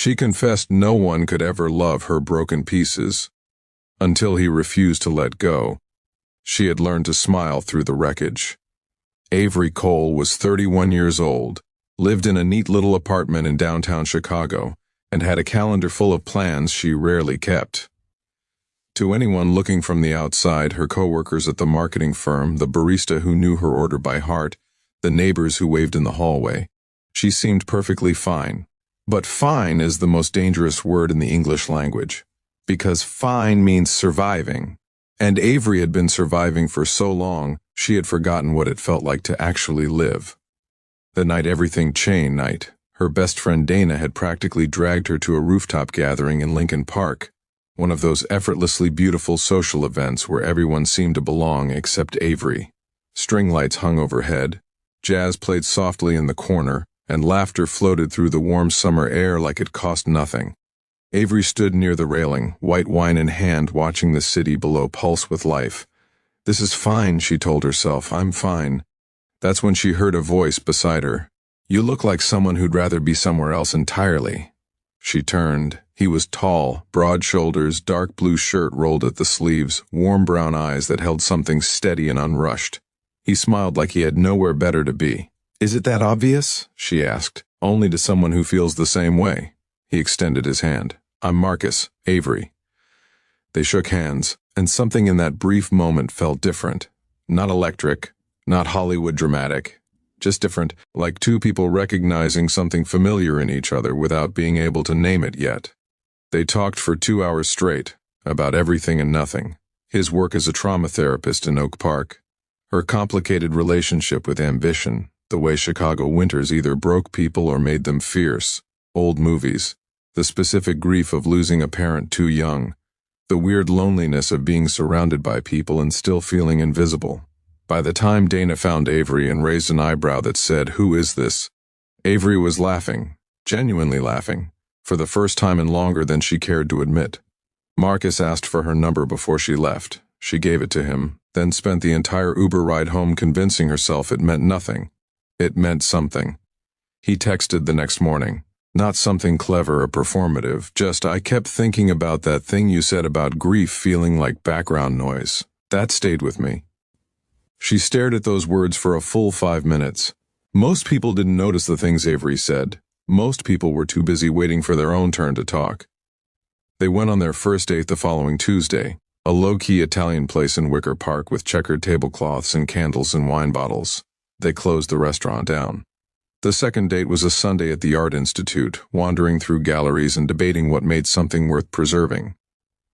She confessed no one could ever love her broken pieces, until he refused to let go. She had learned to smile through the wreckage. Avery Cole was 31 years old, lived in a neat little apartment in downtown Chicago, and had a calendar full of plans she rarely kept. To anyone looking from the outside, her coworkers at the marketing firm, the barista who knew her order by heart, the neighbors who waved in the hallway, she seemed perfectly fine. But fine is the most dangerous word in the English language, because fine means surviving, and Avery had been surviving for so long she had forgotten what it felt like to actually live. The night everything changed night, her best friend Dana had practically dragged her to a rooftop gathering in Lincoln Park, one of those effortlessly beautiful social events where everyone seemed to belong except Avery. String lights hung overhead, jazz played softly in the corner, and laughter floated through the warm summer air like it cost nothing. Avery stood near the railing, white wine in hand, watching the city below pulse with life. "This is fine," she told herself. "I'm fine." That's when she heard a voice beside her. "You look like someone who'd rather be somewhere else entirely." She turned. He was tall, broad shoulders, dark blue shirt rolled at the sleeves, warm brown eyes that held something steady and unrushed. He smiled like he had nowhere better to be. "Is it that obvious?" she asked. "Only to someone who feels the same way." He extended his hand. "I'm Marcus, Avery." They shook hands, and something in that brief moment felt different. Not electric, not Hollywood dramatic, just different, like two people recognizing something familiar in each other without being able to name it yet. They talked for 2 hours straight, about everything and nothing. His work as a trauma therapist in Oak Park, her complicated relationship with ambition, the way Chicago winters either broke people or made them fierce, old movies, the specific grief of losing a parent too young, the weird loneliness of being surrounded by people and still feeling invisible. By the time Dana found Avery and raised an eyebrow that said, "Who is this?" Avery was laughing, genuinely laughing, for the first time in longer than she cared to admit. Marcus asked for her number before she left. She gave it to him, then spent the entire Uber ride home convincing herself it meant nothing. It meant something. He texted the next morning. Not something clever or performative, just, "I kept thinking about that thing you said about grief feeling like background noise. That stayed with me." She stared at those words for a full 5 minutes. Most people didn't notice the things Avery said. Most people were too busy waiting for their own turn to talk. They went on their first date the following Tuesday, a low-key Italian place in Wicker Park with checkered tablecloths and candles and wine bottles. They closed the restaurant down. The second date was a Sunday at the Art Institute, wandering through galleries and debating what made something worth preserving.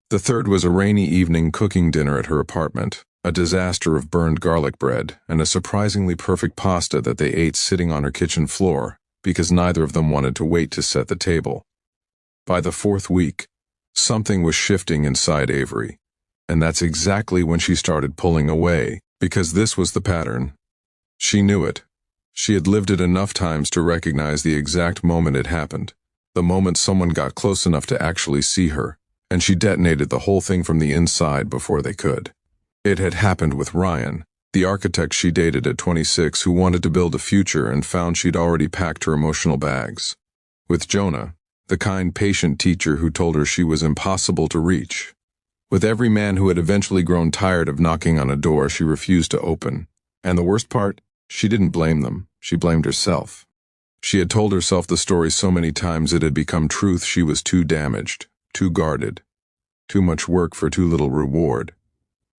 The third was a rainy evening cooking dinner at her apartment, a disaster of burned garlic bread, and a surprisingly perfect pasta that they ate sitting on her kitchen floor, because neither of them wanted to wait to set the table. By the fourth week, something was shifting inside Avery, and that's exactly when she started pulling away, because this was the pattern. She knew it. She had lived it enough times to recognize the exact moment it happened, the moment someone got close enough to actually see her, and she detonated the whole thing from the inside before they could. It had happened with Ryan, the architect she dated at 26 who wanted to build a future and found she'd already packed her emotional bags. With Jonah, the kind, patient teacher who told her she was impossible to reach. With every man who had eventually grown tired of knocking on a door she refused to open. And the worst part? She didn't blame them. She blamed herself. She had told herself the story so many times it had become truth. She was too damaged, too guarded, too much work for too little reward.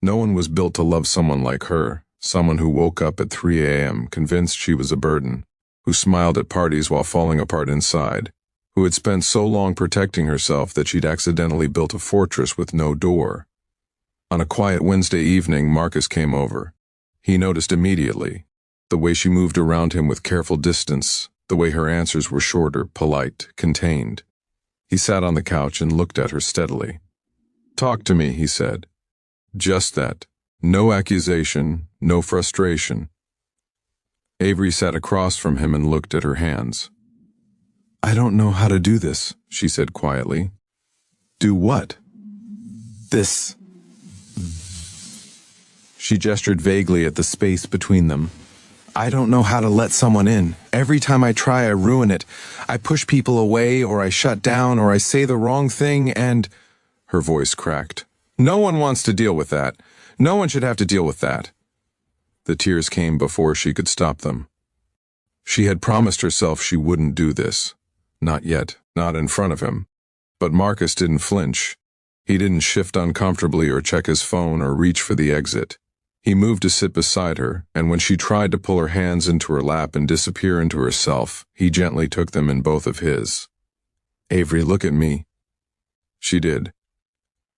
No one was built to love someone like her, someone who woke up at 3 a.m. convinced she was a burden, who smiled at parties while falling apart inside, who had spent so long protecting herself that she'd accidentally built a fortress with no door. On a quiet Wednesday evening, Marcus came over. He noticed immediately. The way she moved around him with careful distance, the way her answers were shorter, polite, contained. He sat on the couch and looked at her steadily. "Talk to me," he said. Just that. No accusation, no frustration. Avery sat across from him and looked at her hands. "I don't know how to do this," she said quietly. "Do what?" "This." She gestured vaguely at the space between them. I don't know how to let someone in. Every time I try, I ruin it. I push people away, or I shut down, or I say the wrong thing, and—" Her voice cracked. "No one wants to deal with that. No one should have to deal with that." The tears came before she could stop them. She had promised herself she wouldn't do this. Not yet, not in front of him. But Marcus didn't flinch. He didn't shift uncomfortably or check his phone or reach for the exit. He moved to sit beside her, and when she tried to pull her hands into her lap and disappear into herself, he gently took them in both of his. "Avery, look at me." She did.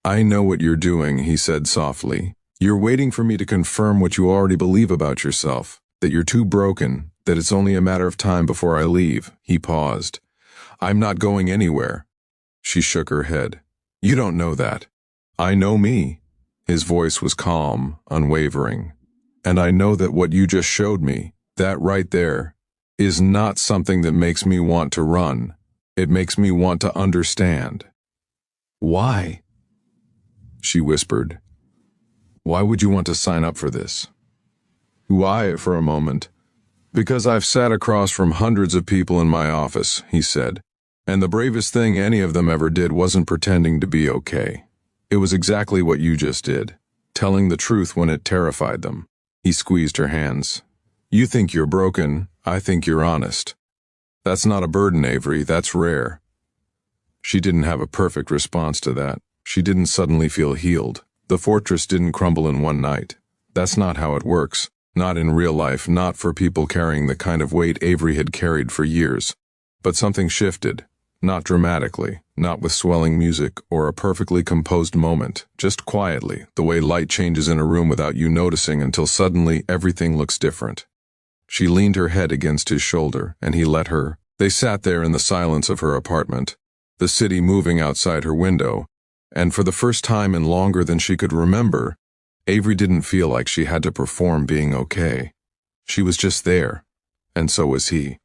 "I know what you're doing," he said softly. "You're waiting for me to confirm what you already believe about yourself, that you're too broken, that it's only a matter of time before I leave." He paused. "I'm not going anywhere." She shook her head. "You don't know that. I know me." His voice was calm, unwavering. "And I know that what you just showed me, that right there, is not something that makes me want to run. It makes me want to understand." "Why?" she whispered. "Why would you want to sign up for this?" "Why, for a moment?" "Because I've sat across from hundreds of people in my office," he said, "and the bravest thing any of them ever did wasn't pretending to be okay. It was exactly what you just did, telling the truth when it terrified them." He squeezed her hands. "You think you're broken, I think you're honest. That's not a burden, Avery, that's rare." She didn't have a perfect response to that. She didn't suddenly feel healed. The fortress didn't crumble in one night. That's not how it works. Not in real life, not for people carrying the kind of weight Avery had carried for years. But something shifted. Not dramatically, not with swelling music or a perfectly composed moment, just quietly, the way light changes in a room without you noticing until suddenly everything looks different. She leaned her head against his shoulder, and he let her. They sat there in the silence of her apartment, the city moving outside her window, and for the first time in longer than she could remember, Avery didn't feel like she had to perform being okay. She was just there, and so was he.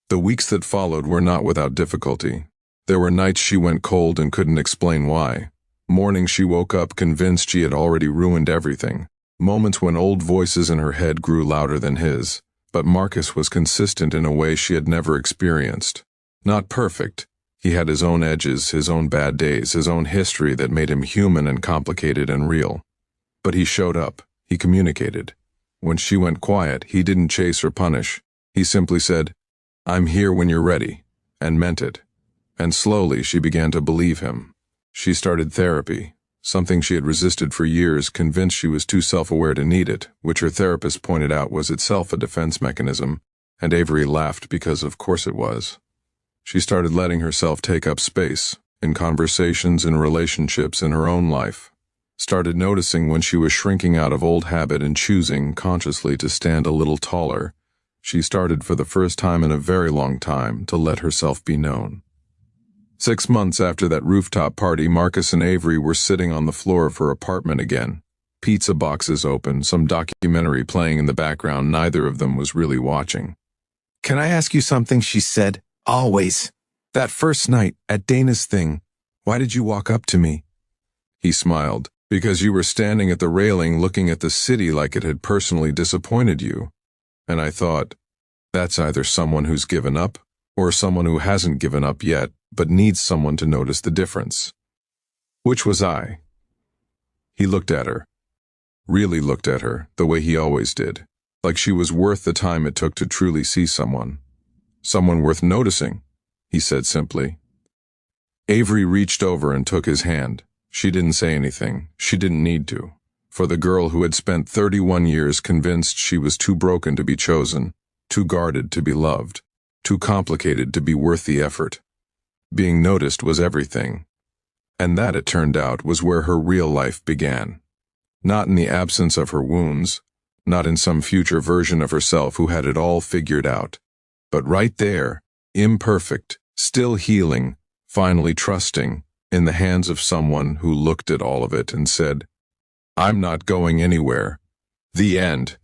The weeks that followed were not without difficulty. There were nights she went cold and couldn't explain why. Mornings she woke up convinced she had already ruined everything. Moments when old voices in her head grew louder than his. But Marcus was consistent in a way she had never experienced. Not perfect. He had his own edges, his own bad days, his own history that made him human and complicated and real. But he showed up. He communicated. When she went quiet, he didn't chase or punish. He simply said, "I'm here when you're ready," and meant it. And slowly she began to believe him. She started therapy, something she had resisted for years, convinced she was too self-aware to need it, which her therapist pointed out was itself a defense mechanism, and Avery laughed because of course it was. She started letting herself take up space, in conversations, in relationships, in her own life. Started noticing when she was shrinking out of old habit and choosing, consciously, to stand a little taller. She started for the first time in a very long time to let herself be known. 6 months after that rooftop party, Marcus and Avery were sitting on the floor of her apartment again. Pizza boxes open, some documentary playing in the background neither of them was really watching. "Can I ask you something?" she said. "Always. That first night, at Dana's thing, why did you walk up to me?" He smiled. "Because you were standing at the railing looking at the city like it had personally disappointed you. And I thought, that's either someone who's given up, or someone who hasn't given up yet, but needs someone to notice the difference. Which was I?" He looked at her. Really looked at her, the way he always did. Like she was worth the time it took to truly see someone. "Someone worth noticing," he said simply. Avery reached over and took his hand. She didn't say anything. She didn't need to. For the girl who had spent 31 years convinced she was too broken to be chosen, too guarded to be loved, too complicated to be worth the effort. Being noticed was everything. And that, it turned out, was where her real life began. Not in the absence of her wounds, not in some future version of herself who had it all figured out, but right there, imperfect, still healing, finally trusting, in the hands of someone who looked at all of it and said, "I'm not going anywhere. The end."